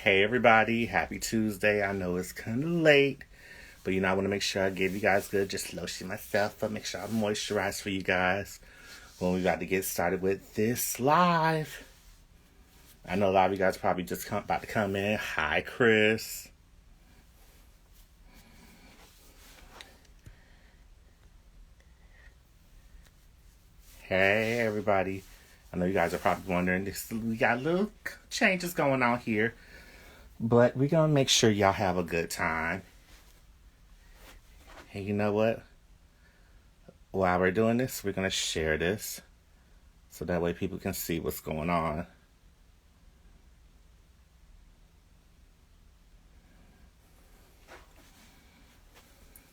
Hey everybody, happy Tuesday. I know it's kind of late, but I want to make sure I give you guys good, just lotion myself up, make sure I moisturize for you guys when we about to get started with this live. I know a lot of you guys probably just about to come in. Hi, Chris. Hey everybody. I know you guys are probably wondering, we got little changes going on here, but we're going to make sure y'all have a good time. And you know what? While we're doing this, we're going to share this so that way people can see what's going on.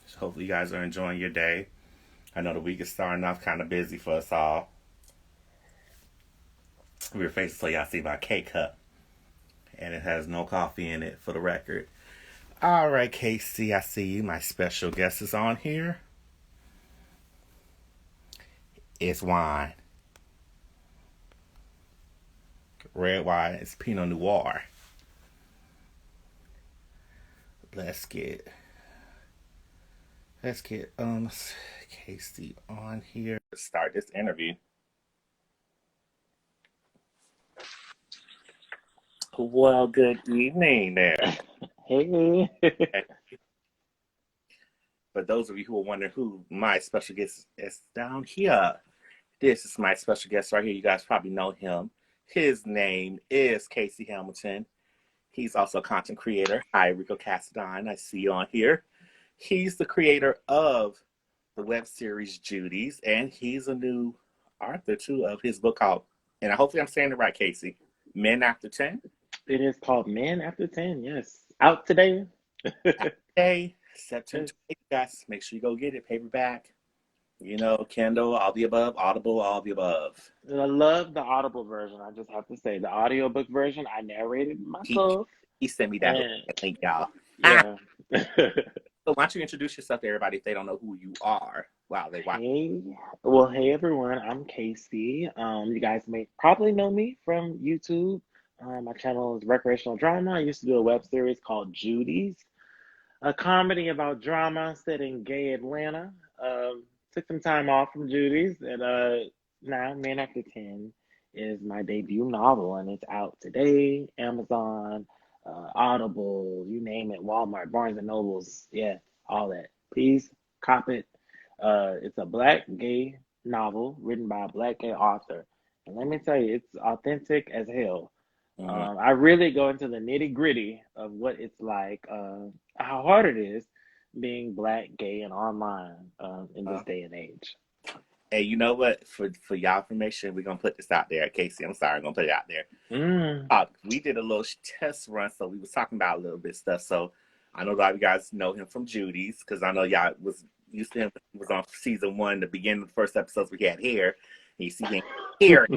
So hopefully you guys are enjoying your day. I know the week is starting off kind of busy for us all. We were facing, so y'all see my K-Cup. And it has no coffee in it, for the record. All right, Casey, I see you. My special guest is on here. It's wine. Red wine. It's Pinot Noir. Let's get Casey on here. Let's start this interview. Well, good evening there. Hey. For those of you who are wondering who my special guest is down here, this is my special guest right here. You guys probably know him. His name is Casey Hamilton. He's also a content creator. Hi, Rico Cassadine. I see you on here. He's the creator of the web series Judys, and he's a new author too of his book called, and hopefully I'm saying it right, Casey, Men After 10. It is called Men After 10, yes. Out today. Today, September 28th, guys. Make sure you go get it. Paperback, Kindle, all the above, Audible, all the above. I love the Audible version. I just have to say, the audiobook version, I narrated He, myself. he sent me that And link, y'all. yeah. So why don't you introduce yourself to everybody if they don't know who you are while they watch? Hey everyone, I'm Casey. You guys may probably know me from YouTube. My channel is Recreational Drama. I used to do a web series called Judys, a comedy about drama set in gay Atlanta. Took some time off from Judy's, and now Men After 10 is my debut novel, and it's out today. Amazon, Audible, you name it, Walmart, Barnes and Nobles, yeah, all that. Please cop it. It's a black gay novel written by a black gay author, and let me tell you, it's authentic as hell. Mm-hmm. I really go into the nitty gritty of what it's like, how hard it is being black, gay, and online in this day and age. Hey, you know what? For y'all information, we're gonna put this out there. Casey, I'm sorry, I'm gonna put it out there. Mm. We did a little test run, so we was talking about a little bit of stuff. So I know a lot of you guys know him from Judy's, because I know y'all was used to him. He was on season 1, the beginning of the first episodes we had here. And you see him here.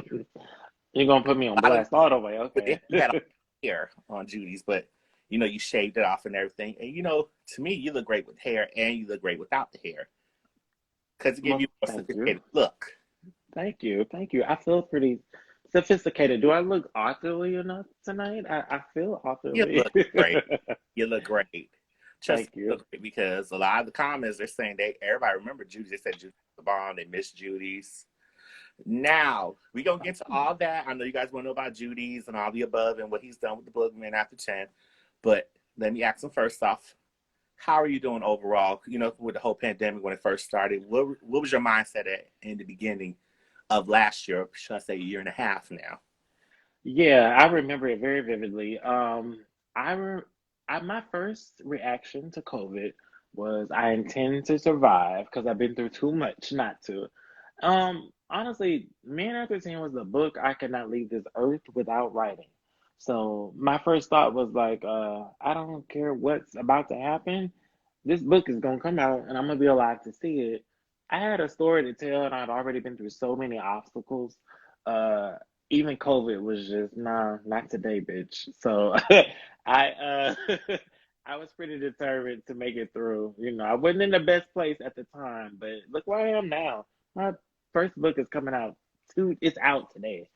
You're gonna put me on A lot of blast all the way, okay? he had a hair on Judy's, but you shaved it off and everything. And to me, you look great with hair, and you look great without the hair, because it gives Well, you a more thank you. sophisticated look. Thank you. Thank you. I feel pretty sophisticated. Do I look authorly enough tonight? I feel You authorly. look great. You look great. Trust Thank me, you you. look great, because a lot of the comments are saying everybody remember Judy. They said Judy was the bomb. They miss Judy's. Now we gonna get to all that. I know you guys want to know about Judy's and all the above and what he's done with the book Men After 10. But let me ask him first off. How are you doing overall? With the whole pandemic when it first started, what was your mindset in the beginning of last year? Should I say a year and a half now? Yeah, I remember it very vividly. I, re my first reaction to COVID was I intend to survive because I've been through too much not to. Honestly, Man After 10 was the book I could not leave this earth without writing. So my first thought was like, I don't care what's about to happen. This book is gonna come out and I'm gonna be alive to see it. I had a story to tell and I'd already been through so many obstacles. Uh, Even COVID was just, nah, not today, bitch. So I I was pretty determined to make it through. I wasn't in the best place at the time, but look where I am now. My first book is coming out. It's out today.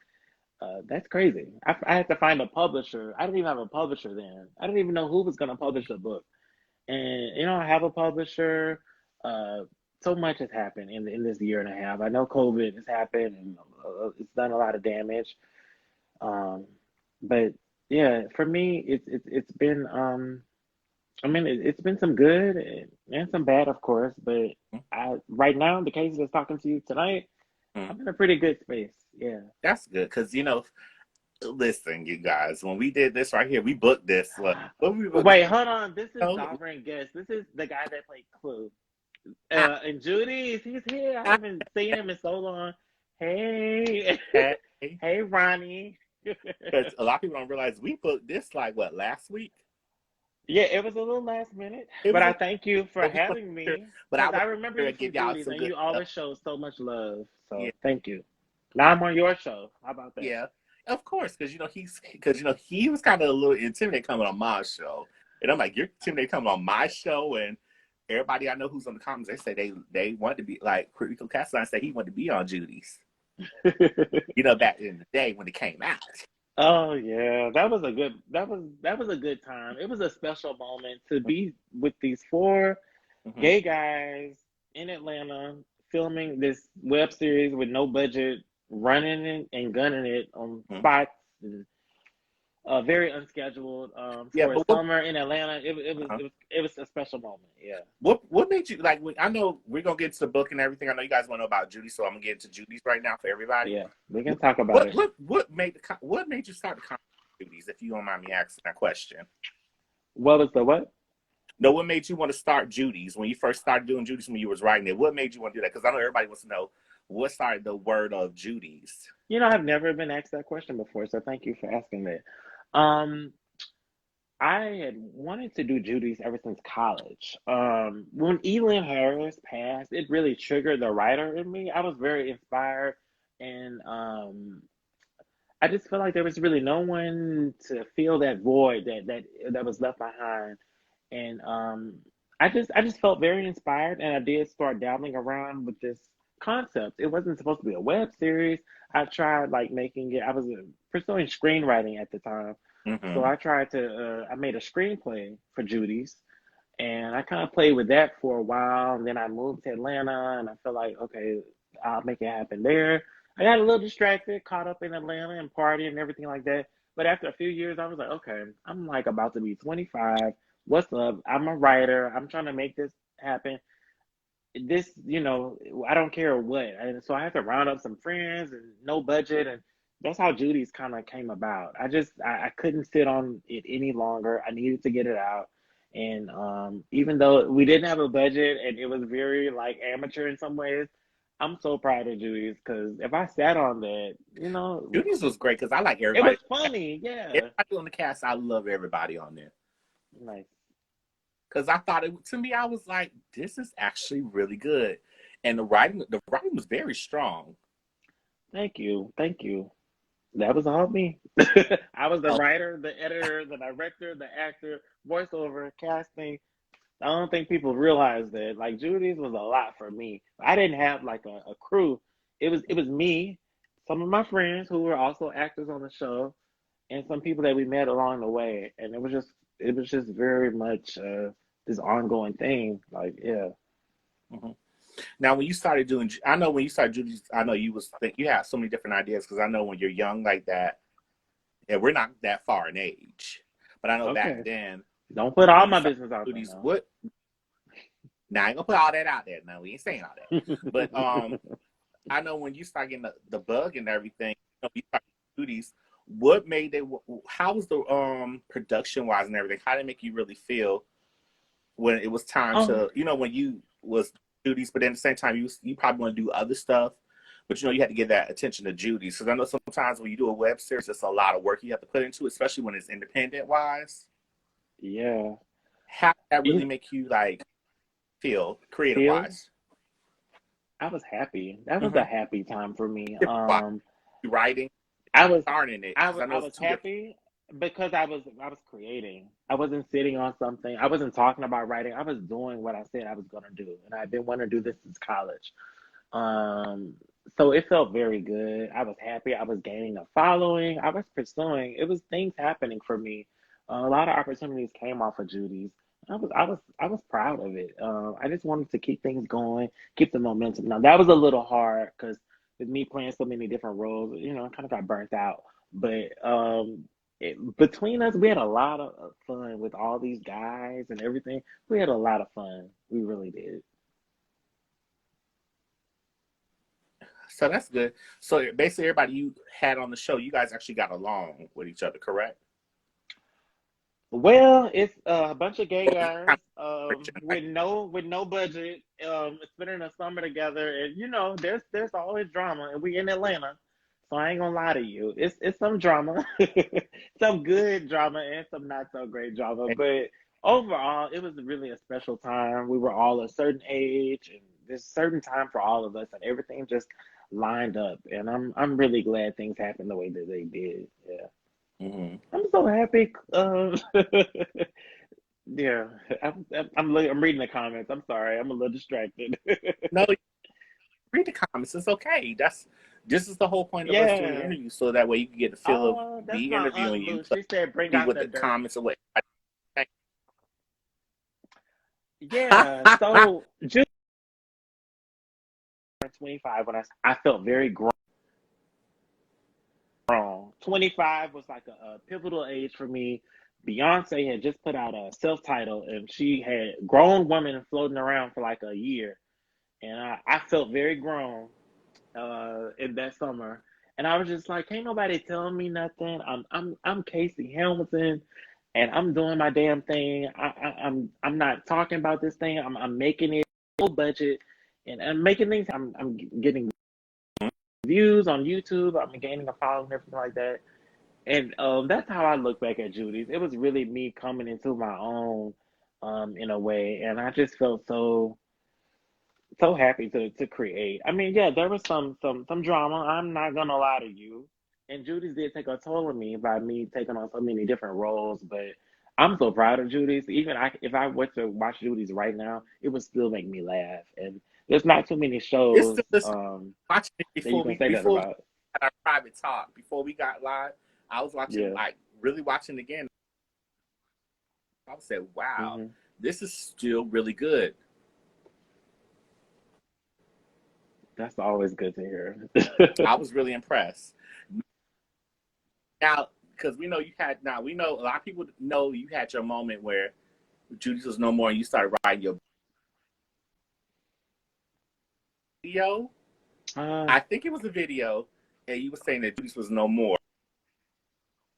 That's crazy. I had to find a publisher. I didn't even have a publisher then. I didn't even know who was going to publish the book. And I have a publisher. Uh, so much has happened in this year and a half. I know COVID has happened and it's done a lot of damage. Um, but yeah, for me, it's been I mean, it's been some good and some bad, of course. But I right now, the case that's talking to you tonight, Mm-hmm. I'm in a pretty good space. Yeah. That's good because listen, you guys, when we did this right here, we booked this. What we booked this? Wait, hold on. This is No, Sovereign Guest. This is the guy that played Clue. I, And Judys, he's here. I I, haven't seen him in so long. Hey, hey, hey, Ronnie. because a lot of people don't realize we booked this like what last week. Yeah, it was a little last minute, It but was, I thank you for but we want having to me but I because want I remember to you give from y'all Judys some and good you stuff. always show so much love. Yeah, So thank you. Now I'm on your show. How about that? yeah, of course, because he was kind of a little intimidated coming on my show, and I'm like, you're intimidated coming on my show, and everybody I know who's on the comments, they say they want to be like Critical Castline said he wanted to be on Judy's. Back in the day when it came out. Oh yeah, that was a good time. It was a special moment to be with these four Mm-hmm. gay guys in Atlanta filming this web series with no budget, running it and gunning it on Mm-hmm. spots, and, very unscheduled. Yeah, For a but summer in Atlanta, it was uh-huh. it was it was a special moment. Yeah, what made you like? I know we're gonna get into the book and everything. I know you guys want to know about Judy, so I'm gonna get into Judy's right now for everybody. yeah, we can What talk about what it. what, what made you start the conversation with Judy's? If you don't mind me asking that question. What was the what? No, what made you want to start Judy's when you first started doing Judy's when you was writing it? What made you want to do that? Because I know everybody wants to know what started the word of Judy's. I've never been asked that question before, so thank you for asking that. Um, I had wanted to do Judy's ever since college. When Elin Harris passed, it really triggered the writer in me. I was very inspired, and I just felt like there was really no one to fill that void that was left behind. And I just felt very inspired, and I did start dabbling around with this concept. It wasn't supposed to be a web series. I tried like making it. I was pursuing screenwriting at the time. So Mm-hmm. I tried to, I made a screenplay for Judy's and I kind of played with that for a while. And then I moved to Atlanta and I felt like, okay, I'll make it happen there. I got a little distracted, caught up in Atlanta and partying and everything like that. But after a few years, I was like, okay, I'm like about to be 25. What's up? I'm a writer. I'm trying to make this happen. I don't care what. And so I had to round up some friends and no budget. And that's how Judy's kind of came about. I couldn't sit on it any longer. I needed to get it out. And even though we didn't have a budget and it was very like amateur in some ways, I'm so proud of Judy's because if I sat on that, Judy's was great because I like it everybody. was funny. Yeah. Everybody on the cast, I love everybody on there. Nice. Because I thought to me, I was like, this is actually really good. And the writing was very strong. Thank you. Thank you. That was all me. I was the Oh, writer, the editor, the director, the actor, voiceover, casting. I don't think people realize that. Like Judy's was a lot for me. I didn't have like a crew. It was me, some of my friends who were also actors on the show, and some people that we met along the way. And it was just very much this ongoing thing. Like yeah. mhm. Now, when you started doing, I know when you started Judy's, I know you had so many different ideas because I know when you're young like that, and we're not that far in age, but I know back Okay. then Don't put all when you my started business out there Judy's, now. what? Now I ain't gonna put all that out there. No, we ain't saying all that. But I know when you start getting the bug and everything, you start Judy's. What made it? How was the production wise and everything? How did it make you really feel when it was time um, to, when you was Judy's, but then at the same time you probably want to do other stuff, but you had to give that attention to Judy's because I know sometimes when you do a web series, it's a lot of work you have to put into, it, especially when it's independent wise. yeah. How did that really You make you like feel creative feel? wise? I was happy. That was a Mm-hmm. happy time for me. Writing, I was starting it I because was I know I it's was two different. happy because I was creating. I wasn't sitting on something. I wasn't talking about writing. I was doing what I said I was gonna do, and I've been wanting to do this since college. Um, So it felt very good. I was happy. I was gaining a following. I was pursuing. It was things happening for me. A lot of opportunities came off of Judy's. I was proud of it. I just wanted to keep things going, keep the momentum. Now that was a little hard because with me playing so many different roles, I kind of got burnt out. But between us, we had a lot of fun with all these guys and everything. We had a lot of fun. We really did. So that's good. So basically, everybody you had on the show, you guys actually got along with each other, correct? Well, it's a bunch of gay Or was it guys kind of friction, like, with no budget, spending a summer together, and there's always drama, and we in Atlanta, so I ain't gonna lie to you, it's some drama, some good drama and some not so great drama, but overall, it was really a special time. We were all a certain age, and there's a certain time for all of us, and everything just lined up, and I'm really glad things happened the way that they did. Yeah. mm-hmm. I'm so happy. Yeah, I'm reading the comments. I'm sorry, I'm a little distracted. No, read the comments. It's okay. This is the whole point of us doing the Yeah. interview, so that way you can get the feel of Oh, that's me my Aunt interviewing you, Lou. plus She said, "Bring see out what the the dirt." comments or what. Yeah. So June 25 when I felt very grown. 25 was like a pivotal age for me. Beyonce had just put out a self-title, and she had grown women floating around for like a year, and I felt very grown in that summer. And I was just like, can't nobody tell me nothing. I'm Casey Hamilton, and I'm doing my damn thing. I'm not talking about this thing. I'm making it low budget, and I'm making things. I'm getting views on YouTube. I'm gaining a following, everything like that. And that's how I look back at Judy's. It was really me coming into my own, in a way, and I just felt so happy to create. I mean, yeah, there was some drama. I'm not gonna lie to you. And Judy's did take a toll on me by me taking on so many different roles, but I'm so proud of Judy's. Even if I were to watch Judy's right now, it would still make me laugh. And there's not too many It's shows still this watching it that you can say that before we about. had our private talk, before we got live. I was watching, Yeah. like, really watching again. I said, "Wow, Hmm. this is still really good." That's always good to hear. I was really impressed. Now, because we know a lot of people know you had your moment where Judy was no more, and you started writing your video. uh, I think it was a video, and you were saying that Judy was no more.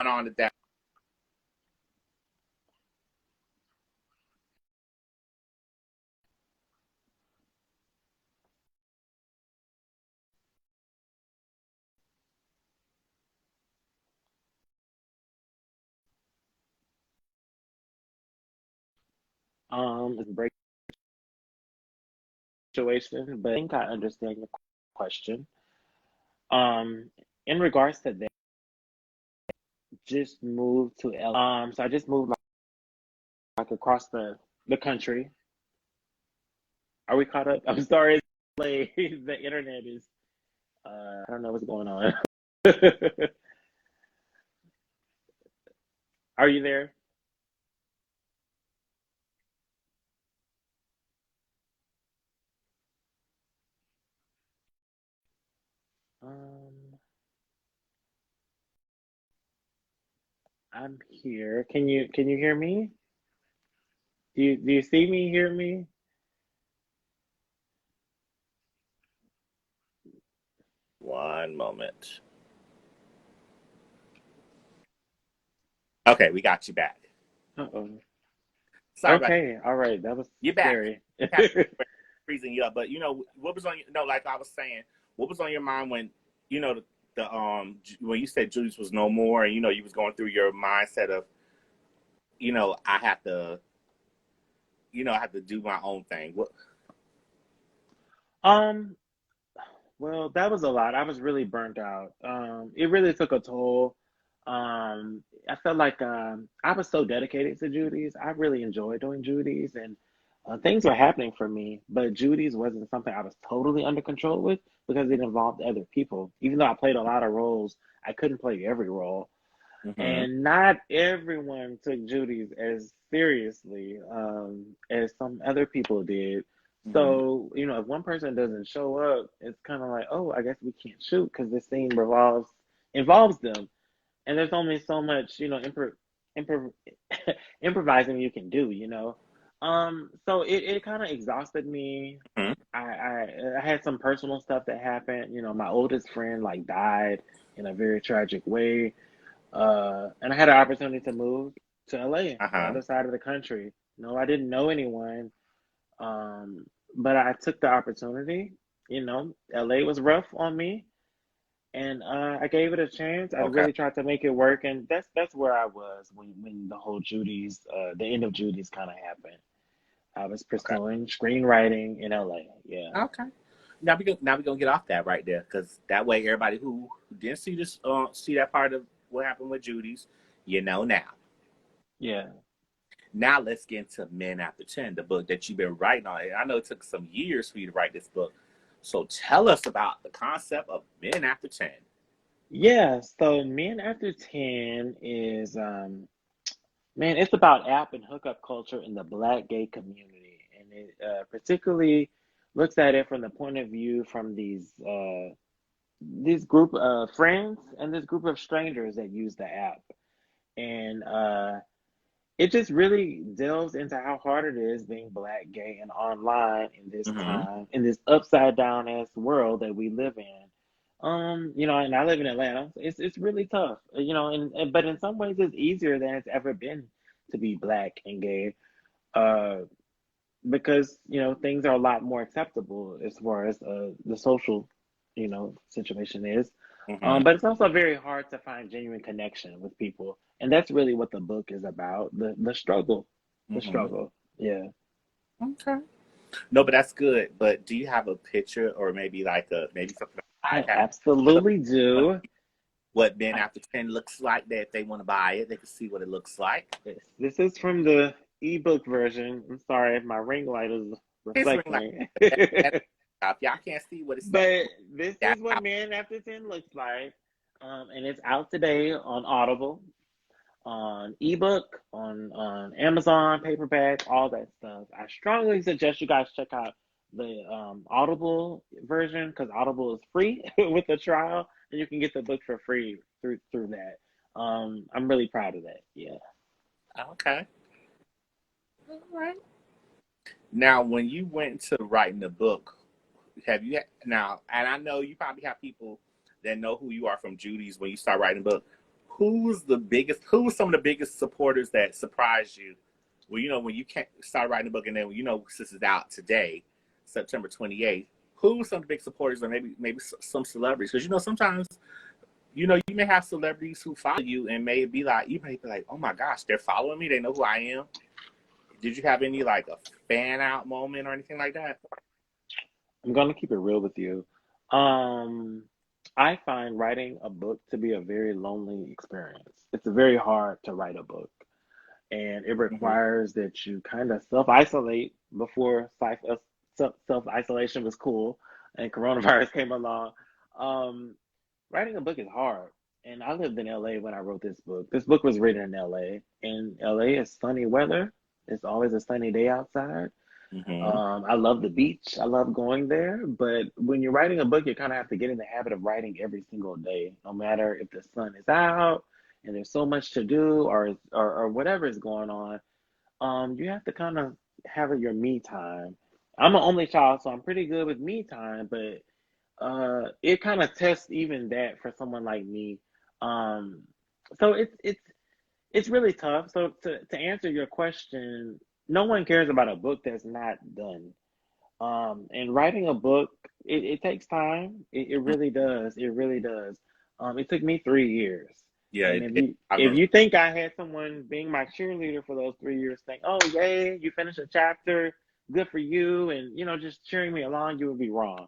On to that. it's a break situation, but I think I understand your question. Um, in regards to that, just moved to L. So I just moved like across the country. Are we caught up? I'm sorry, like, the internet is. I don't know what's going on. Are you there? Um, I'm here. Can you hear me? Do you see me? Hear me? One moment. Okay, we got you back. Uh-oh. Sorry about that. Okay. All right. That was You're back. scary. Had freezing you up, but what was on like I was saying, what was on your mind when when you said Julius was no more, and you was going through your mindset of I have to I have to do my own thing. What? Um, well, that was a lot. I was really burnt out. It really took a toll. I felt like I was so dedicated to Judy's. I really enjoyed doing Judy's, and Things were happening for me, but Judy's wasn't something I was totally under control with because it involved other people. Even though I played a lot of roles, I couldn't play every role. Mm-hmm. And not everyone took Judy's as seriously as some other people did. Mm-hmm. So, if one person doesn't show up, it's kind of like, oh, I guess we can't shoot because this scene involves them. And there's only so much, improv improvising you can do. So it kind of exhausted me. Mm-hmm. I had some personal stuff that happened. My oldest friend like died in a very tragic way. And I had an opportunity to move to LA, the Uh-huh. other side of the country. No, I didn't know anyone, um, but I took the opportunity. LA was rough on me, and I gave it a chance. I Okay. really tried to make it work, and that's where I was when the whole the end of Judy's kind of happened. I was Okay. pursuing screenwriting in LA. Yeah, Okay. Now we gonna get off that right there, because that way everybody who didn't see that part of what happened with Judy's, now. yeah. Now let's get into Men After 10, the book that you've been writing on. And I know it took some years for you to write this book. So tell us about the concept of Men After 10. Yeah, so Men After 10 is man, it's about app and hookup culture in the Black gay community, and it particularly looks at it from the point of view from these group of friends and this group of strangers that use the app, and it just really delves into how hard it is being Black, gay, and online in this Mm-hmm. time, in this upside down ass world that we live in. And I live in Atlanta. It's really tough, but in some ways it's easier than it's ever been to be Black and gay, uh, because things are a lot more acceptable as far as the social, situation is. Mm-hmm. But it's also very hard to find genuine connection with people, and that's really what the book is about, the struggle, the Mm-hmm. struggle. Yeah, Okay. No, but that's good. But do you have a picture, or maybe like maybe something on I iPad, so absolutely want do. what Men I, After 10 looks like, that if they want to buy it, they can see what it looks like. this is from the ebook version. I'm sorry if my ring light is It's ring like reflecting. that. If y'all can't see what it says, But this that's is what how. Men After 10 looks like. And it's out today on Audible, on ebook, on Amazon, paperback, all that stuff. I strongly suggest you guys check out the Audible version because Audible is free with the trial, and you can get the book for free through that. I'm really proud of that. Yeah. Okay. All right. Now, when you went to writing the book, have you now? And I know you probably have people that know who you are from Judy's when you start writing the book. Who's the biggest? Who was some of the biggest supporters that surprised you? Well, when you can't start writing the book, and then since it's out today, September 28th. Who some of the big supporters, or maybe some celebrities? Because sometimes you may have celebrities who follow you, and you may be like, oh my gosh, they're following me. They know who I am. Did you have any like a fan out moment or anything like that? I'm gonna keep it real with you. Um, I find writing a book to be a very lonely experience. It's very hard to write a book, and it Mm-hmm. requires that you kind of self-isolate before self-isolation was cool and coronavirus came along. Um, Writing a book is hard. And I lived in LA when I wrote this book. This book was written in LA. And LA is sunny weather. It's always a sunny day outside. Mm-hmm. I love the beach. I love going there. But when you're writing a book, you kind of have to get in the habit of writing every single day, no matter if the sun is out and there's so much to do or whatever is going on. You have to kind of have your me time. I'm an only child, so I'm pretty good with me time, but it kind of tests even that for someone like me. Um, so it's really tough. So to answer your question, no one cares about a book that's not done. And writing a book, it takes time. It really does. It really does. It took me 3 years. Yeah, And I if remember. you think I had someone being my cheerleader for those 3 years, think, oh yay, you finished a chapter, good for you, and just cheering me along, you would be wrong.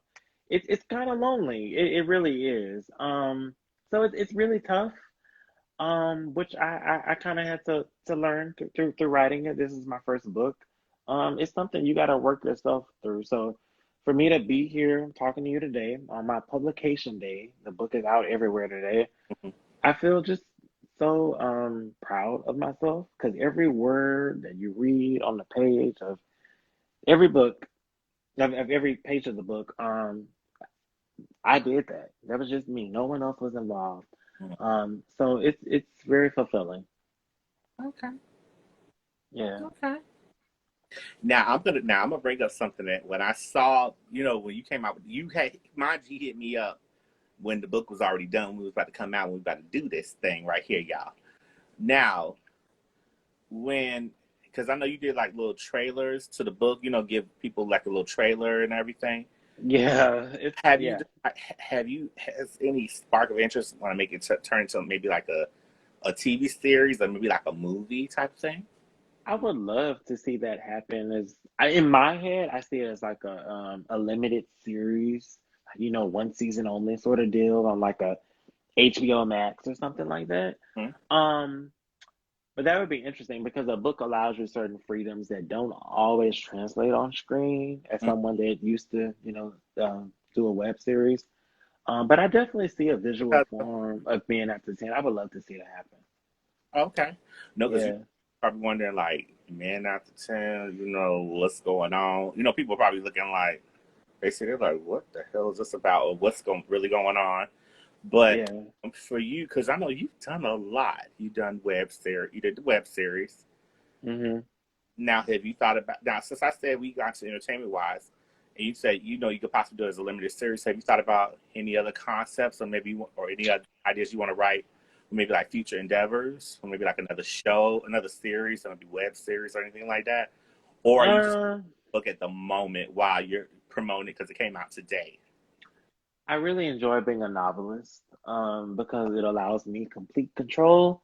It's kind of lonely. It really is. So it's really tough. Which I kind of had to learn through writing it. This is my first book. it's something you got to work yourself through. So for me to be here talking to you today on my publication day, the book is out everywhere today. Mhm. I feel just so proud of myself because every word that you read on the page of every book, of every page of the book, I did that. That was just me. No one else was involved. So it's very fulfilling. Okay. Yeah. Okay. Now I'm gonna bring up something that when I saw, when you came out with you had mind you hit me up when the book was already done. We was about to come out. We was about to do this thing right here, y'all. Now, when because I know you did like little trailers to the book, give people like a little trailer and everything. Yeah. It's Have you yeah. have you has any spark of interest want to make it turn into maybe like a TV series or maybe like a movie type thing? I would love to see that happen. In my head, I see it as like a limited series, one season only sort of deal on like a HBO Max or something like that. Hmm? Um, but that would be interesting because a book allows you certain freedoms that don't always translate on screen as someone that used to, do a web series. But I definitely see a visual Because, form of being at the 10. I would love to see that happen. okay, no, because you Yeah. probably wondering like, man, after 10, what's going on? People are probably looking like they see they're like, what the hell is this about, or what's really going on? But Yeah. for you, because I know you've done a lot. You've done web series. You did the web series. Hmm. Now, have you thought about now? Since I said we got to entertainment wise, and you said you could possibly do it as a limited series. Have you thought about any other concepts, or maybe or any other ideas you want to write, or maybe like future endeavors, or maybe like another show, another series, or maybe web series, or anything like that? Or are you just Uh, look at the moment while you're promoting it because it came out today? I really enjoy being a novelist because it allows me complete control.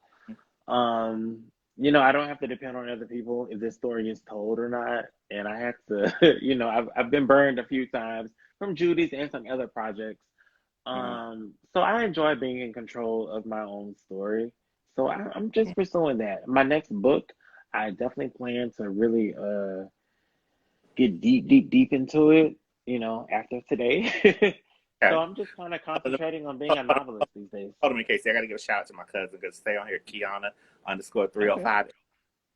Um, I don't have to depend on other people if this story is told or not. And I have to, I've been burned a few times from Judys and some other projects. Mm-hmm. So I enjoy being in control of my own story. So I'm just pursuing that. My next book, I definitely plan to really get deep, deep, deep into it, after today. So Okay. I'm just kind of Hold concentrating on being a novelist these days. on, Casey. I got to give a shout out to my cousin because stay on here, Kiana underscore Okay, 305.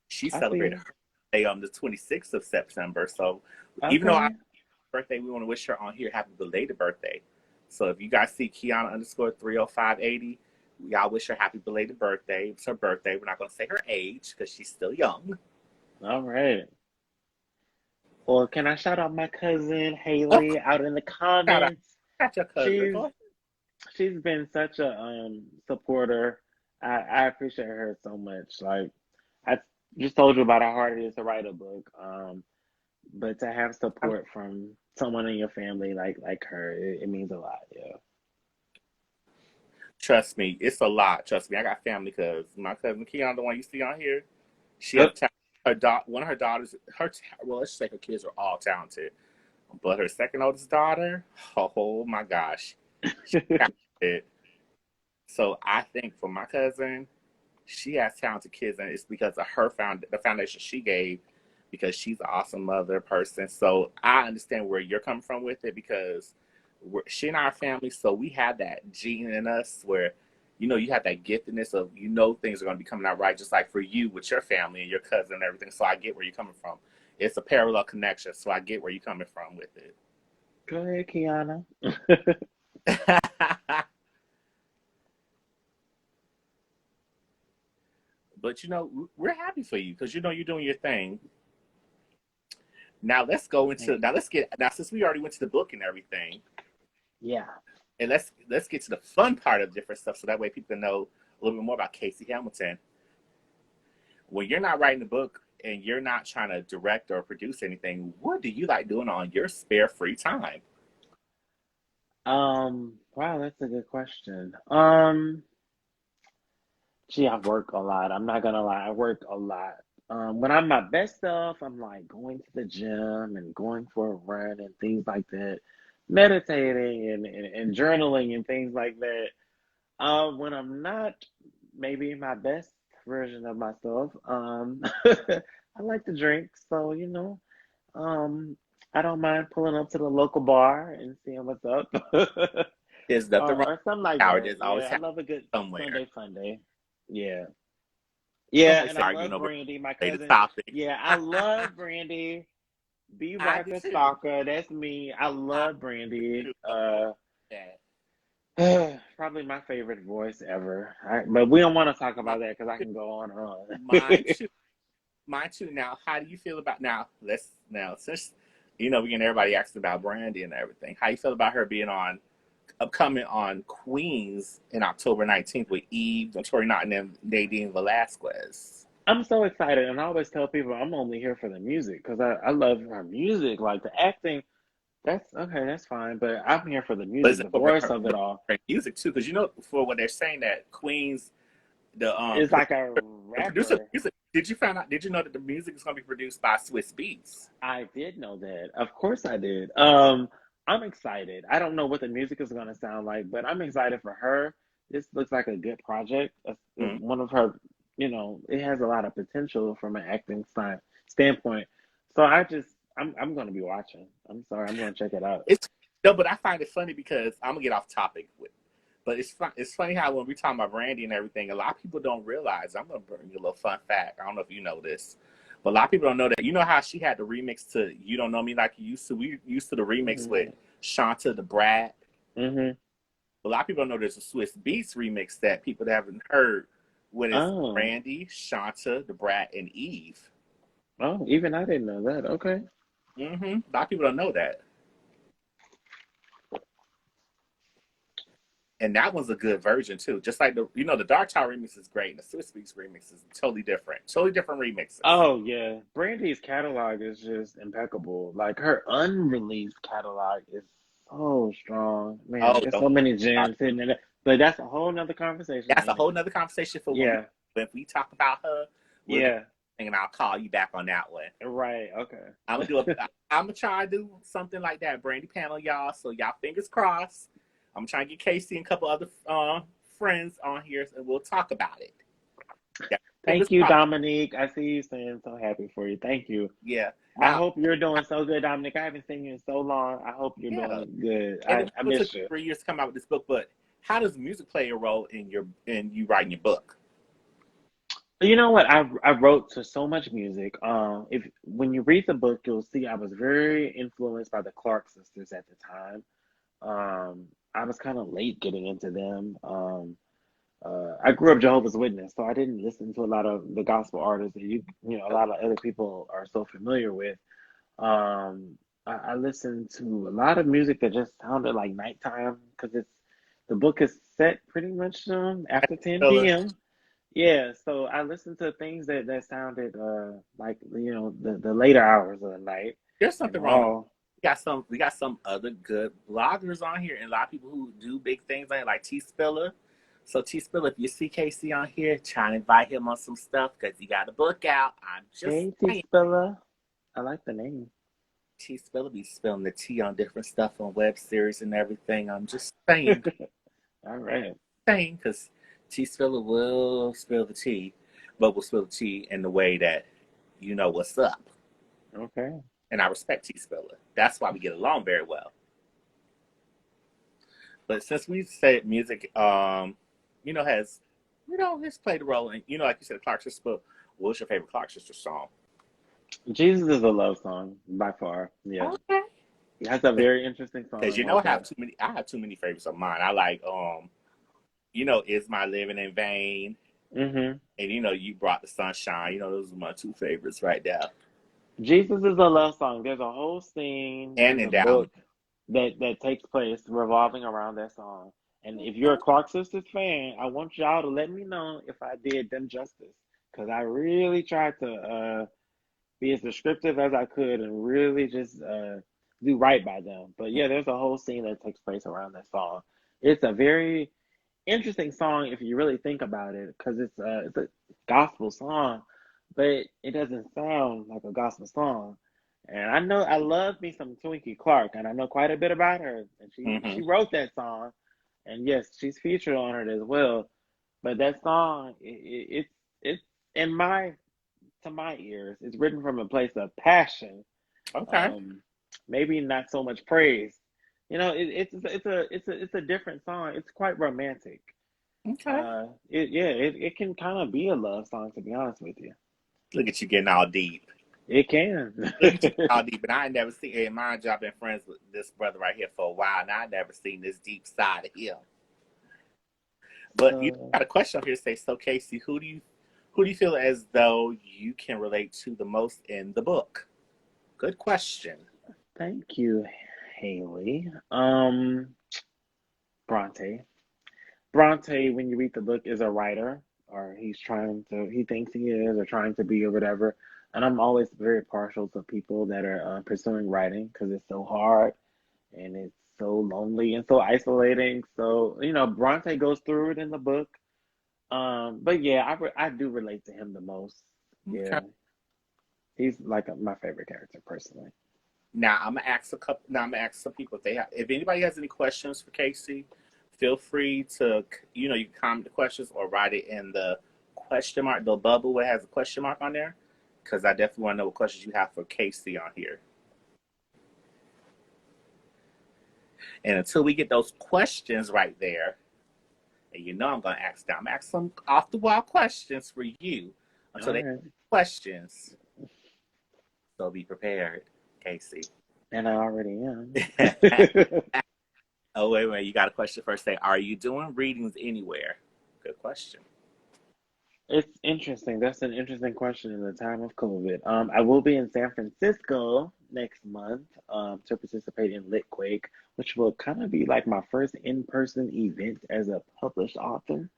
She I see celebrated you. her birthday on the 26th of September. So even though our Okay, birthday, we want to wish her on here happy belated birthday. So if you guys see Kiana underscore 30580, y'all wish her happy belated birthday. It's her birthday. We're not going to say her age because she's still young. all right. Well, can I shout out my cousin Of Haley course, out in the shout out, comments? got your cousin. She's Go ahead. she's been such a supporter. I appreciate her so much. Like I just told you about how hard it is to write a book. But to have support from someone in your family like her, it means a lot. Yeah. Trust me, it's a lot. Trust me, I got family because my cousin Kiana, the one you see on here, she has Yep. one of her daughters. Well, let's just say her kids are all talented, but her second oldest daughter, oh my gosh, she's talented. So I think for my cousin, she has talented kids, and it's because of the foundation she gave, because she's an awesome mother person. So I understand where you're coming from with it because she and our family, so we have that gene in us where you have that giftedness of things are going to be coming out right, just like for you with your family and your cousin and everything. So I get where you're coming from. It's a parallel connection, so I get where you're coming from with Go ahead, Kiana. it. But we're happy for you because you're doing your thing. Now Thank you. let's get now since we already went to the book and everything, Yeah. and let's get to the fun part of different stuff so that way people can know a little bit more about Casey Hamilton. When you're not writing the book and you're not trying to direct or produce anything, what do you like doing on your spare free time? Wow, that's a good question. Gee, I work a lot. I'm not gonna lie, I work a lot. When I'm my best self, I'm like going to the gym and going for a run and things like that, meditating and journaling and things like that. When I'm not maybe my best version of myself, I like to drink, so um, I don't mind pulling up to the local bar and seeing what's up, There's nothing wrong or something like with hour. that. There's always Yeah, I happy love a good somewhere. Sunday fun day. Yeah, Don't yeah, always and say I arguing love over Brandy, my the cousin. topic. Yeah, I love Brandy. Be I right do the too. stalker. That's me. I I love do Brandy. that. Probably my favorite voice ever. But we don't want to talk Mine about that because I too. can go on and on. Mine too. Mine too. Now, how do you feel about now? Let's now since we getting everybody asking about Brandy and everything. How you feel about her being on upcoming on Queens in October 19th with Eve, Tori Naughton, and Nadine Velasquez? I'm so excited, and I always tell people I'm only here for the music because I love her music. Like the acting, that's okay, that's fine. But I'm here for the But is music, it the for voice of it all. her music too? Because for what they're saying that Queens, the It's like a the producer of rapper. the music. Did you find out? Did you know that the music is going to be produced by Swiss Beats? I did know that. Of course I did. I'm excited. I don't know what the music is gonna sound like, but I'm excited for her. This looks like a good project. It's Mm-hmm. one of her, it has a lot of potential from an acting standpoint. So I'm gonna be watching. I'm sorry, I'm gonna check it out. It's no, but I find it funny because I'm gonna get off topic with. But it's fun. It's funny how when we talk about Brandy and everything, a lot of people don't realize. I'm gonna bring you a little fun fact. I don't know if you know this, but a lot of people don't know that. You know how she had the remix to "You Don't Know Me Like You Used to." We used to the remix Hmm. with Shanta the Brat. Hmm. A lot of people don't know there's a Swiss Beats remix that people that haven't heard when it's Oh, Brandy, Shanta the Brat, and Eve. oh, even I didn't know that. Okay. A lot of people don't know that. And that one's a good version too. Just like the Dark Tower remix is great, and the Swiss Beats remix is totally different remixes. Oh yeah, Brandy's catalog is just impeccable. Like her unreleased catalog is so strong, man. Oh, There's don't so many talk. gems hidden in it. But that's a whole nother conversation, That's a ain't it? whole nother conversation for when we Yeah, if we talk about her. We'll get yeah, and I'll call you back on that one. right. Okay. I'm gonna do I'm gonna try to do something like that, Brandy panel, y'all. So y'all fingers crossed. I'm trying to get Casey and a couple other friends on here, and we'll talk about it. Yeah, fingers Thank you, crossed. Dominique. I see you saying so happy for you. Thank you. Yeah. I Now, hope you're doing so good, Dominic. I haven't seen you in so long. I hope you're yeah. doing good. And I, it I took miss you. 3 years to come out with this book, but how does music play a role in you writing your book? You know what? I wrote to so much music. If when you read the book, you'll see I was very influenced by the Clark sisters at the time. I was kind of late getting into them. I grew up Jehovah's Witness, so I didn't listen to a lot of the gospel artists that a lot of other people are so familiar with. I listened to a lot of music that just sounded like nighttime because the book is set pretty much after 10 Filler. p.m. Yeah, so I listened to things that sounded like the later hours of the night There's and something wrong with all. we got some other good bloggers on here and a lot of people who do big things like T Spiller. So T Spiller, if you see Casey on here, try to invite him on some stuff because he got a book out. I'm just Katie saying. Spiller, I like the name. T Spiller be spilling the tea on different stuff on web series and everything. I'm just saying, All right. because T Spiller will spill the tea, but will spill the tea in the way that you know what's up. Okay. And I respect T Spiller. That's why we get along very well. But since we said music, has has played a role in like you said, Clark Sister. But what's your favorite Clark Sister song? Jesus is a love song by far. Yeah. Okay. That's a very interesting Because song like I have that. too many. I have too many favorites of mine. I like is my living in vain, Hmm. and you brought the sunshine. Those are my two favorites right there. Jesus is a love song. There's a whole scene And in the endow me. book that takes place revolving around that song. And if you're a Clark Sisters fan, I want y'all to let me know if I did them justice, because I really tried to be as descriptive as I could and really just do right by them. But yeah, there's a whole scene that takes place around that song. It's a very interesting song if you really think about it, because it's a gospel song, but it doesn't sound like a gospel song. And I know I love me some Twinkie Clark, and I know quite a bit about her. And she Mm-hmm. wrote that song, and yes, she's featured on it as well. But that song, it's in my to my ears. It's written from a place of passion. Okay. Um, Maybe not so much praise. It's a different song. It's quite romantic. Okay. It can kind of be a love song, to be honest with you. Look at you getting all deep. It can. Look at you getting all deep. And I ain't never seen, in my job, been friends with this brother right here for a while, and I never seen this deep side of him. But you So got a question up here to say, so Casey, who do you feel as though you can relate to the most in the book? Good question. thank you, Haley. Bronte. Bronte, when you read the book, is a writer, or he thinks he is, or trying to be, or whatever. And I'm always very partial to people that are pursuing writing because it's so hard and it's so lonely and so isolating. So, Bronte goes through it in the book. But yeah, I do relate to him the most. Okay. Yeah, he's like my favorite character personally. Now I'm gonna ask a couple. Now I'm gonna ask some people if anybody has any questions for Casey, feel free to you can comment the questions or write it in the question mark, the bubble that has a question mark on there, because I definitely want to know what questions you have for Casey on here. And until we get those questions right there, and I'm gonna ask some off the wall questions for you until All they right, questions. So be prepared, Casey. and I already am. Oh, wait. You got a question first. Say, are you doing readings anywhere? Good question. It's interesting. That's an interesting question in the time of COVID. I will be in San Francisco next month to participate in Litquake, which will kind of be like my first in-person event as a published author.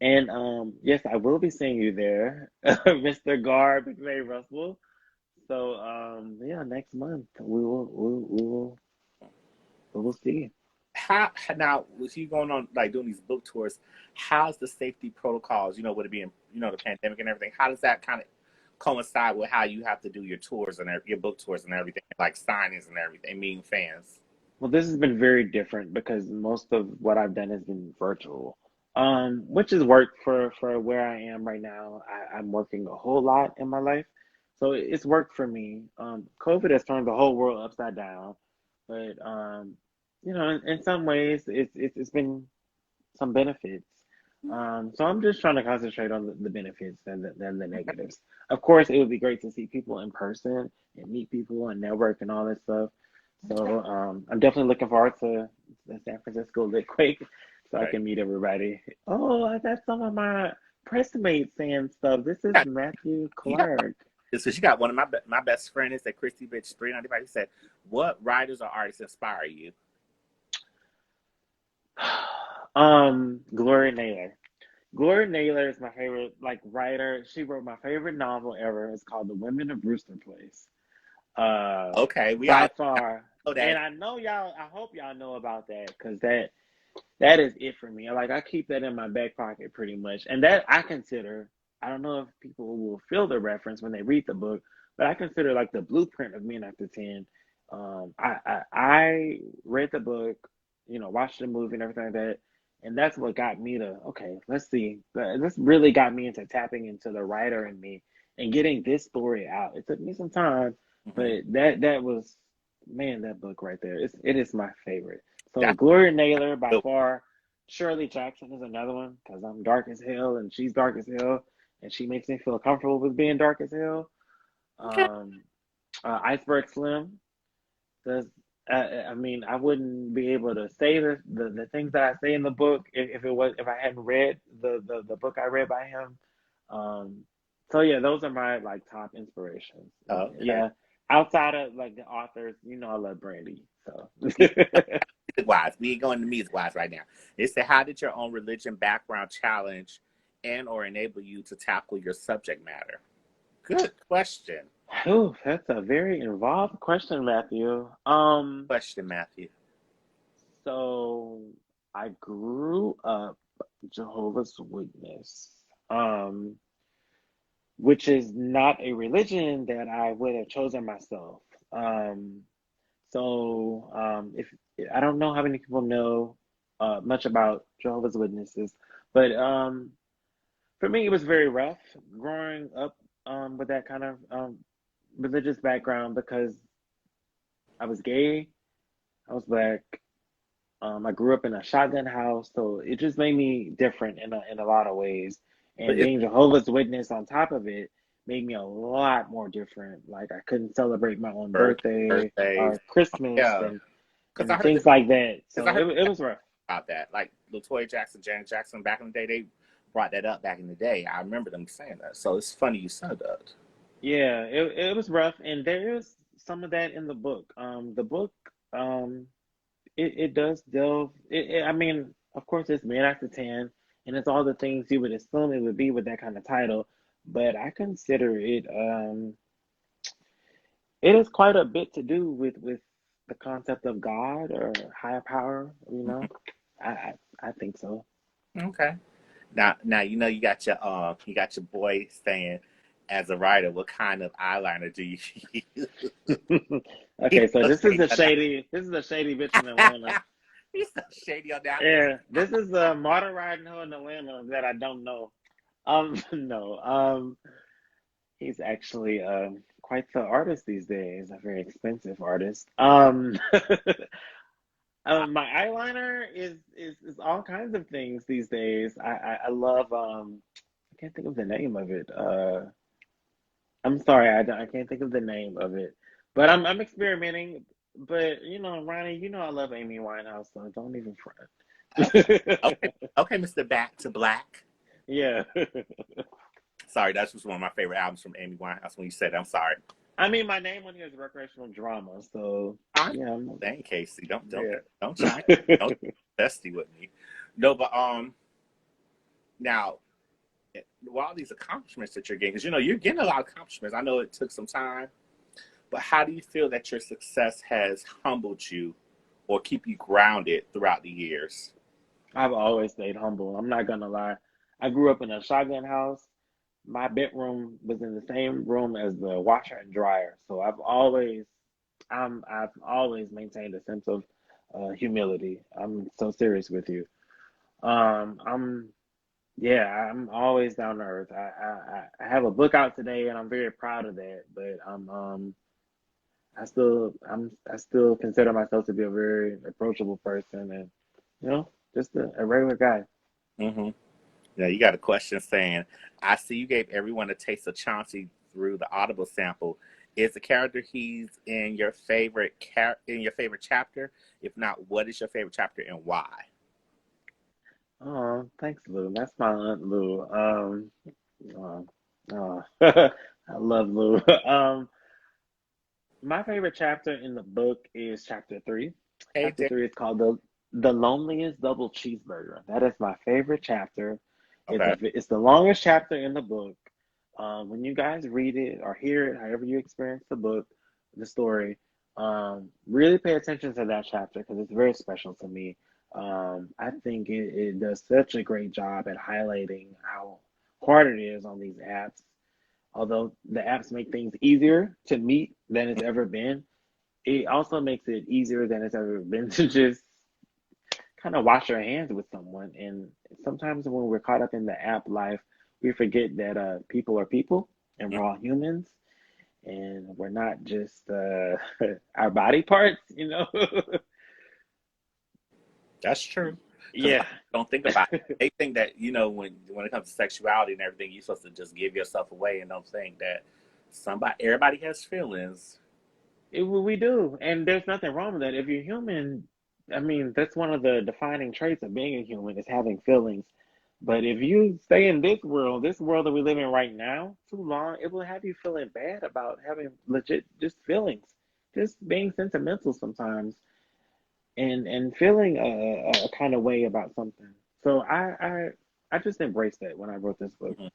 And yes, I will be seeing you there, Mr. Garb, McVeigh Russell. So yeah, next month we will see. How now with you going on like doing these book tours? How's the safety protocols? With it being the pandemic and everything. How does that kind of coincide with how you have to do your tours and your book tours and everything, like signings and everything, meeting fans? Well, this has been very different because most of what I've done has been virtual, which has worked for where I am right now. I'm working a whole lot in my life, so it's worked for me. COVID has turned the whole world upside down, but in some ways, it's been some benefits. So I'm just trying to concentrate on the benefits than the negatives. Of course, it would be great to see people in person and meet people and network and all that stuff. Okay. So I'm definitely looking forward to the San Francisco Lit Quake so I Right. can meet everybody. Oh, I got some of my press mates saying stuff. This is Yeah, Matthew you got Clark. so she got one of my best friend is that Christy Bitch 395. He said, "What writers or artists inspire you?" Gloria Naylor. Gloria Naylor is my favorite writer. She wrote my favorite novel ever. It's called The Women of Brewster Place. Uh, Okay, we by all far, know and that. I know y'all. I hope y'all know about that because that is it for me. Like I keep that in my back pocket pretty much, and that I consider. I don't know if people will feel the reference when they read the book, but I consider like the blueprint of Men After 10. I read the book, watched the movie and everything like that, and that's what got me to okay. Let's see. This really got me into tapping into the writer in me and getting this story out. It took me some time, Mm-hmm. but that was man, that book right there. It is my favorite. So That's Gloria Naylor by good. far. Shirley Jackson is another one because I'm dark as hell and she's dark as hell and she makes me feel comfortable with being dark as hell. Okay. Um, Iceberg Slim does. I mean, I wouldn't be able to say the things that I say in the book if I hadn't read the book I read by him. Um, so yeah, those are my like top inspirations. And Okay. yeah, outside of like the authors, I love Brandy. So Music wise, we ain't going to music wise right now. It said, "How did your own religion background challenge and or enable you to tackle your subject matter?" Good question. Ooh, that's a very involved question, Matthew. Question, Matthew. So I grew up Jehovah's Witness, um, which is not a religion that I would have chosen myself. Um, if I don't know how many people know much about Jehovah's Witnesses, but for me, it was very rough growing up with that kind of religious background because I was gay, I was black. I grew up in a shotgun house, so it just made me different in a lot of ways. But And it's being Jehovah's Witness on top of it made me a lot more different. Like I couldn't celebrate my own birthday birthdays. or Christmas Yeah. Because I and heard things like that. because So I heard it was rough. about that. Like Latoya Jackson, Janet Jackson, back in the day, they brought that up back in the day. I remember them saying that. So it's funny you said that. Yeah, it was rough, and there is some of that in the book. The book, it does delve. I mean, of course, it's made after 10, and it's all the things you would assume it would be with that kind of title. But I consider it, it is quite a bit to do with the concept of God or higher power. I I, I think so. Okay. Now you got your boy saying, as a writer, what kind of eyeliner do you use? He's Okay, so so shady on this is a shady bitch in that. Atlanta. He's so shady on that one. Yeah, this is a model riding hoe in Atlanta that I don't know. No, he's actually quite the artist these days, a very expensive artist. My eyeliner is all kinds of things these days. I love I can't think of the name of it. I'm sorry, I can't think of the name of it, but I'm experimenting. But Ronnie, I love Amy Winehouse, so don't even Okay. front. Okay. Okay, Mr. Back to Black. Yeah. Sorry, that's just one of my favorite albums from Amy Winehouse. When you said it, I'm sorry. I mean, my name on here is recreational drama, so I'm yeah, saying, Casey, don't yeah. try, don't be bestie with me. No, but now with all these accomplishments that you're getting, because you're getting a lot of accomplishments. I know it took some time, but how do you feel that your success has humbled you or keep you grounded throughout the years? I've always stayed humble. I'm not gonna lie. I grew up in a shotgun house. My bedroom was in the same room as the washer and dryer, so I've always maintained a sense of humility. I'm so serious with you. I'm Yeah, I'm always down to earth. I have a book out today, and I'm very proud of that. But I still consider myself to be a very approachable person, and just a regular guy. Mm-hmm. Now you got a question saying, "I see you gave everyone a taste of Chauncey through the Audible sample. Is the character he's in your favorite chapter? If not, what is your favorite chapter and why?" Oh, thanks, Lou. That's my aunt Lou. Uh, I love Lou. My favorite chapter in the book is chapter 3. Hey, Chapter Dick. 3 is called the loneliest double cheeseburger. That is my favorite chapter. Okay. It's the longest chapter in the book. When you guys read it or hear it, however you experience the book, the story, really pay attention to that chapter because it's very special to me. I think it does such a great job at highlighting how hard it is on these apps. Although the apps make things easier to meet than it's ever been, it also makes it easier than it's ever been to just kind of wash your hands with someone. And sometimes when we're caught up in the app life, we forget that people are people and we're all humans and we're not just our body parts. That's true. Because Yeah. don't think about it. They think that when it comes to sexuality and everything, you're supposed to just give yourself away, and don't think that everybody has feelings. We do. And there's nothing wrong with that. If you're human, I mean, that's one of the defining traits of being a human is having feelings. But if you stay in this world that we live in right now, too long, it will have you feeling bad about having legit just feelings, just being sentimental sometimes, and feeling a kind of way about something. So I just embraced that when I wrote this book. Hmm.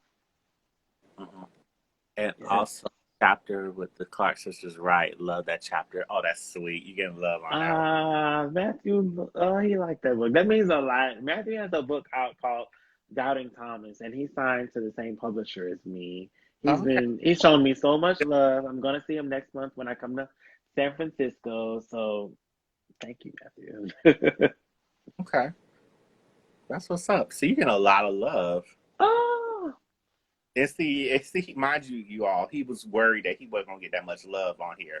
Hmm. And Yeah. also, chapter with the Clark sisters, right? Love that chapter. Oh, that's sweet. You getting love on that Matthew, oh, he liked that book. That means a lot. Matthew has a book out called Doubting Thomas, and he's signed to the same publisher as me. one. Okay. He's shown me so much love. I'm gonna see him next month when I come to San Francisco. So thank you, Matthew. Okay. That's what's up. So you getting a lot of love. Oh. And see, mind you, you all, he was worried that he wasn't gonna get that much love on here.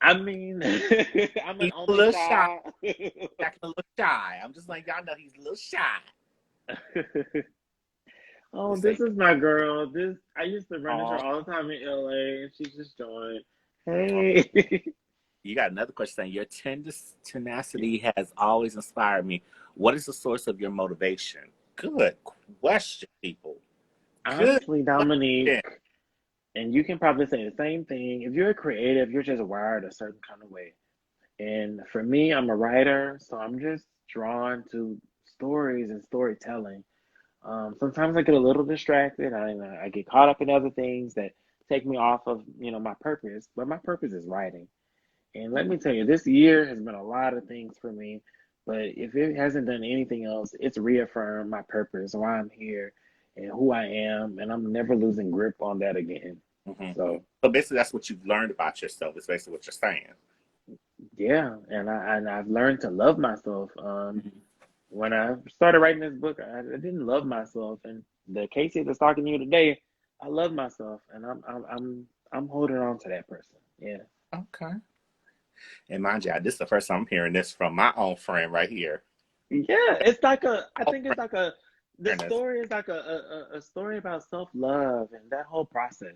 I mean, I'm an He's a only little shy, child. acting a little shy. I'm just like y'all know he's a little shy. Oh, Just this say, is my girl. This I used to run into her oh, all the time in LA, and she just joined. Hey. you got another question saying your tenacity has always inspired me. What is the source of your motivation? Good question, people. Good Honestly, question. Dominique, and you can probably say the same thing. If you're a creative, you're just wired a certain kind of way. And for me, I'm a writer, so I'm just drawn to stories and storytelling. Sometimes I get a little distracted. I get caught up in other things that take me off of, my purpose. But my purpose is writing. And let me tell you, this year has been a lot of things for me. But if it hasn't done anything else, it's reaffirmed my purpose, why I'm here, and who I am. And I'm never losing grip on that again. Mm-hmm. So So basically, that's what you've learned about yourself. Is basically what you're saying. yeah, and I've learned to love myself. Mm-hmm. When I started writing this book, I didn't love myself, and the Casey that's talking to you today, I love myself, and I'm holding on to that person. Yeah, Okay. And mind you, this is the first time I'm hearing this from my own friend right here. yeah. It's like I Oh, think it's friend, like the hearing this. story is like a story about self love and that whole process.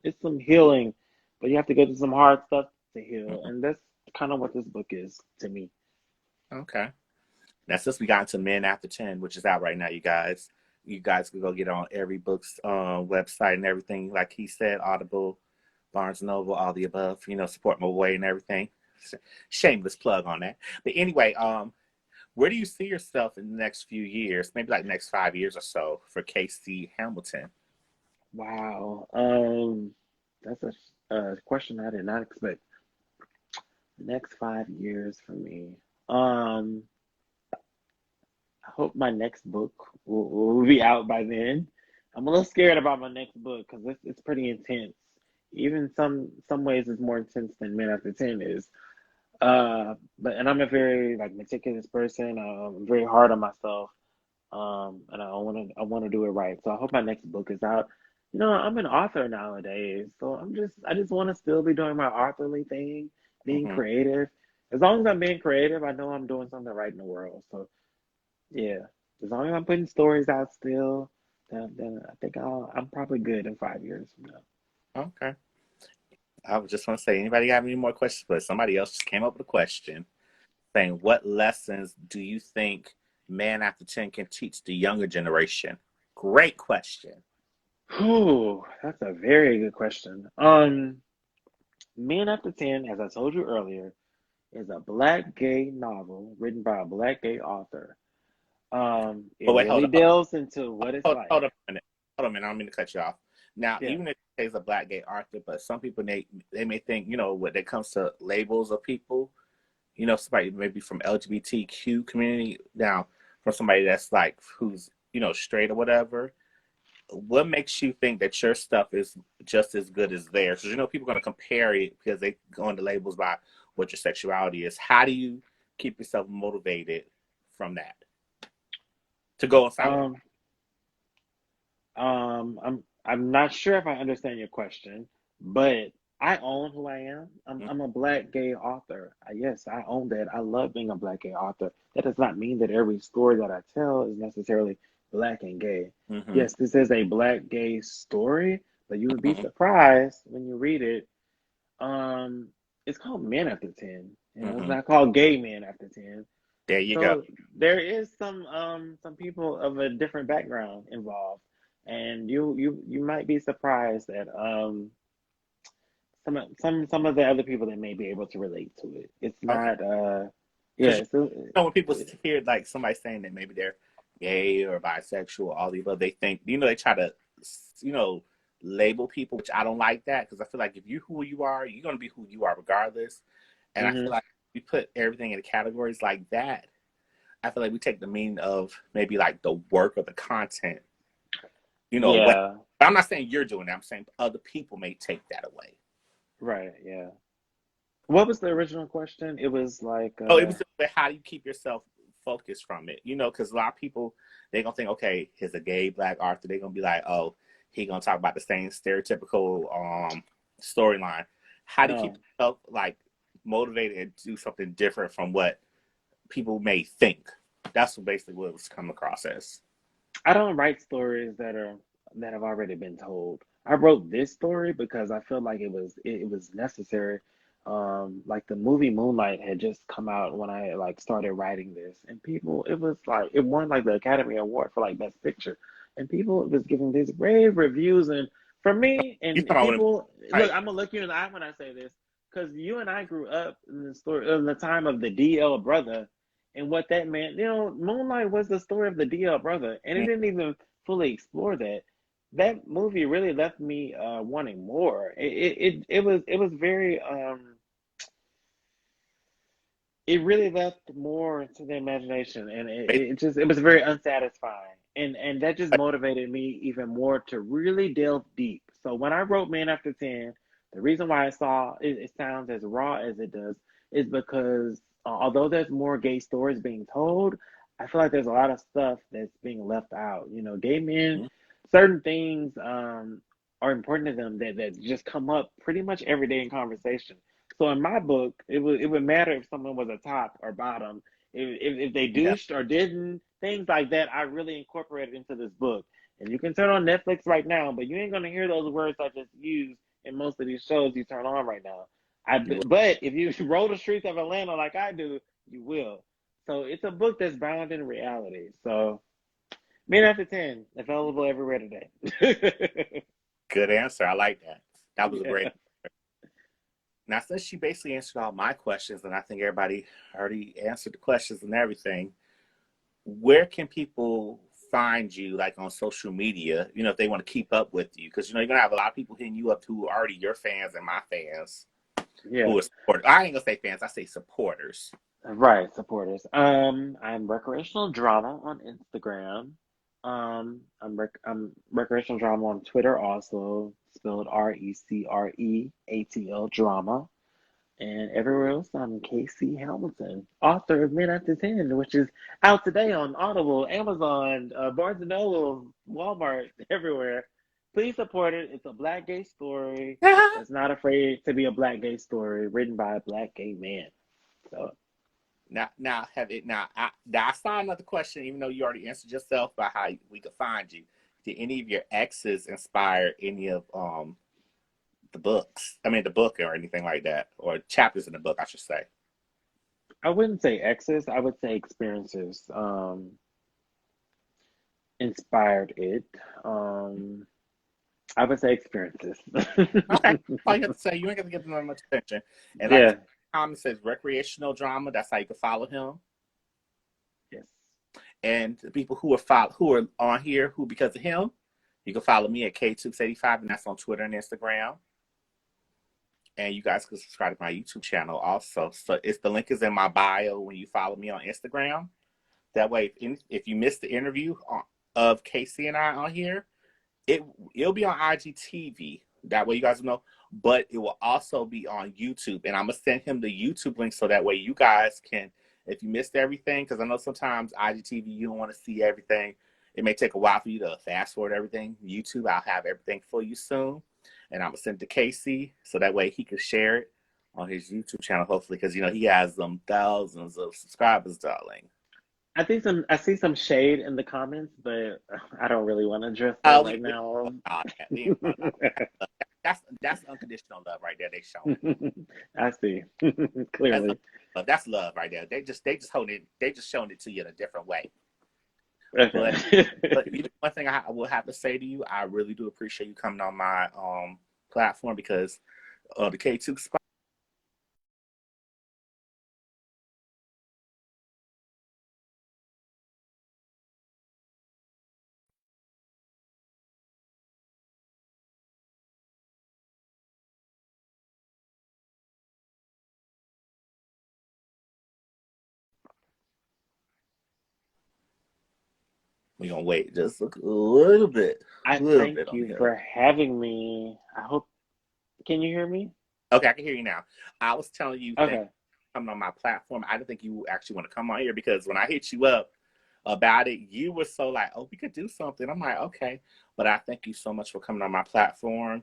It's some healing, but you have to go through some hard stuff to heal, Mhm. and that's kind of what this book is to me. Okay. Now, since we got into Men After 10, which is out right now, you guys can go get on every book's website and everything. Like he said, Audible, Barnes and Noble, all the above. Support my way and everything. Shameless plug on that. But anyway, where do you see yourself in the next few years? Maybe like next 5 years or so for Casey Hamilton. Wow, that's a question I did not expect. Next 5 years for me. Um, I hope my next book will be out by then. I'm a little scared about my next book because it's pretty intense. Even some ways it's more intense than Men After 10 is. But I'm a very like meticulous person. I'm very hard on myself. And I want to do it right. So I hope my next book is out. I'm an author nowadays, so I just want to still be doing my authorly thing, being Hmm. creative. As long as I'm being creative, I know I'm doing something right in the world. So yeah, as long as I'm putting stories out still, then I think I'm probably good in 5 years from now. Okay. I would just want to say, anybody have any more questions? But somebody else just came up with a question saying, what lessons do you think Man After 10 can teach the younger generation? Great question. Whew, that's a very good question. Men After 10, as I told you earlier, is a black gay novel written by a black gay author. But It wait, hold really on. delves into what it's Hold like. on a minute. Hold on a minute. I don't mean to cut you off. Now, Yeah. even if it's a black gay author, but some people they may think, when it comes to labels of people, somebody maybe from LGBTQ community, now from somebody that's like who's, straight or whatever, what makes you think that your stuff is just as good as theirs? Because people are going to compare it because they go into labels by what your sexuality is. How do you keep yourself motivated from that to go inside with? Um, I'm not sure if I understand your question, but I own who I am. I'm a black gay author. Yes, I own that. I love being a black gay author. That does not mean that every story that I tell is necessarily black and gay. Mm-hmm. Yes, this is a black gay story, but you would be Mm-hmm. surprised when you read it. Um, it's called Men After 10. It's Mm-hmm. not called Gay Men After 10. There you go. So there is some people of a different background involved, and you might be surprised at some of the other people that may be able to relate to it. It's Okay. not Because yeah. So when people hear like somebody saying that maybe they're gay or bisexual, all the above, they think they try to you know label people, which I don't like that because I feel like if you who you are, you're gonna be who you are regardless. And I feel hmm like we put everything in categories like that. I feel like we take the meaning of maybe like the work or the content, away. yeah, But I'm not saying you're doing that. I'm saying other people may take that away. right, yeah. What was the original question? It was like Oh, it was how do you keep yourself focus from it, because a lot of people, they're going to think, okay, here's a gay Black Arthur. They're going to be like, oh, he going to talk about the same stereotypical storyline. How do you keep No, yourself like motivated and do something different from what people may think? That's basically what it was coming across as. I don't write stories that have already been told. I wrote this story because I felt like it was necessary. Like the movie Moonlight had just come out when I like started writing this, and people, it was like it won like the Academy Award for like Best Picture, and people was giving these rave reviews. And for me, You and talking about when it people, look, right? I'm gonna look you in the eye when I say this, because you and I grew up in the story in the time of the DL brother and what that meant. Moonlight was the story of the DL brother, and it Mm, didn't even fully explore that. That movie really left me wanting more. It was very it really left more to the imagination, and it was very unsatisfying, and that just motivated me even more to really delve deep. So when I wrote Man After 10, the reason why it sounds as raw as it does is because although there's more gay stories being told, I feel like there's a lot of stuff that's being left out. Gay men, mm, certain things are important to them that just come up pretty much every day in conversation. So in my book, it would matter if someone was a top or bottom, if they yeah, douched or didn't, things like that. I really incorporated into this book, and you can turn on Netflix right now, but you ain't gonna hear those words I just used in most of these shows you turn on right now. you But if you roll the streets of Atlanta like I do, you will. So it's a book that's bound in reality. So Men After 10, available everywhere today. good answer. I like that. That was a Yeah. great. Now, since she basically answered all my questions, and I think everybody already answered the questions and everything, where can people find you, like on social media? If they want to keep up with you, because you're gonna have a lot of people hitting you up who are already your fans and my fans Yeah. who are supporters. I ain't gonna say fans. I say supporters. Right, supporters. I'm recreational drama on Instagram. I'm recreational drama on Twitter, also spelled RECREATL drama. And everywhere else, I'm Casey Hamilton, author of Men After 10, which is out today on Audible, Amazon, Barnes and Noble, Walmart, everywhere. Please support it. It's a black gay story that's not afraid to be a black gay story, written by a black gay man. So. Now, have it now. I saw another question, even though you already answered yourself about how we could find you. Did any of your exes inspire any of the books? I mean, the book or anything like that, or chapters in the book, I should say. I wouldn't say exes, I would say experiences inspired it. Um, I would say experiences. Okay, all you have to say. You ain't gonna give them much attention. And like I Yeah, said, Thomas says recreational drama. That's how you can follow him. yes. And the people who are on here who because of him, you can follow me at KTookes85, and that's on Twitter and Instagram. And you guys can subscribe to my YouTube channel also. So the link is in my bio when you follow me on Instagram. That way, if you missed the interview of Casey and I on here, it'll be on IGTV. That way you guys know. But it will also be on YouTube. And I'm going to send him the YouTube link so that way you guys can, if you missed everything, because I know sometimes IGTV, you don't want to see everything. It may take a while for you to fast forward everything. YouTube, I'll have everything for you soon. And I'm going to send it to Casey so that way he can share it on his YouTube channel, hopefully, because, he has thousands of subscribers, darling. I see some shade in the comments, but I don't really want to address that right We now. ain't talking about that. That's unconditional love right there. They showing. I see. That's Clearly. love. That's love right there. They just hold it. They just showing it to you in a different way. But Okay. one thing I will have to say to you, I really do appreciate you coming on my platform because the K2 we're gonna wait just a I little thank bit on you here. for having me. Can you hear me? Okay, I can hear you now. I was telling you that Okay. coming on my platform. I didn't think you actually want to come on here because when I hit you up about it, you were so like, oh, we could do something. I'm like, okay. But I thank you so much for coming on my platform.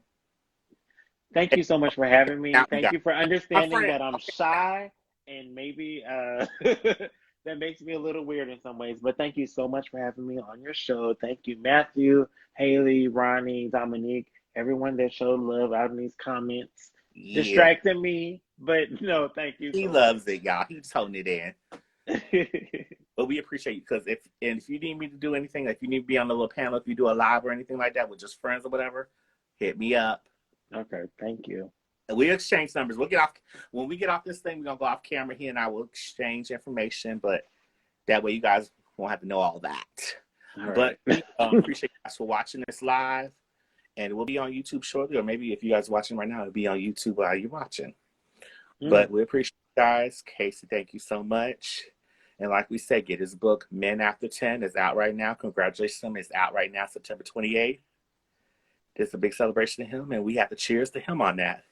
Thank you so much for having me. Now you Thank got you for my understanding friend. that I'm Okay. shy and maybe that makes me a little weird in some ways. But thank you so much for having me on your show. Thank you, Matthew, Haley, Ronnie, Dominique, everyone that showed love out in these comments. Yeah. Distracting me, but no, thank you He so loves much. it, y'all. He's holding it in. But we appreciate you because if you need me to do anything, if you need to be on the little panel, if you do a live or anything like that with just friends or whatever, hit me up. Okay, thank you. And we exchange numbers. We'll get off when we get off this thing. We're gonna go off camera. He and I will exchange information, but that way you guys won't have to know all that. All But right. we appreciate you guys for watching this live, and it will be on YouTube shortly, or maybe if you guys are watching right now, it'll be on YouTube while you're watching. Mm. But we appreciate you guys. Casey, thank you so much. And like we said, get his book, Men After 10, is out right now. Congratulations. It's out right now, September 28th. It's a big celebration to him, and we have to cheers to him on that.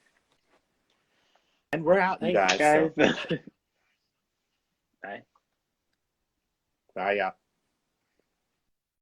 And we're out, you Thanks, guys. guys. So, Bye. bye, y'all.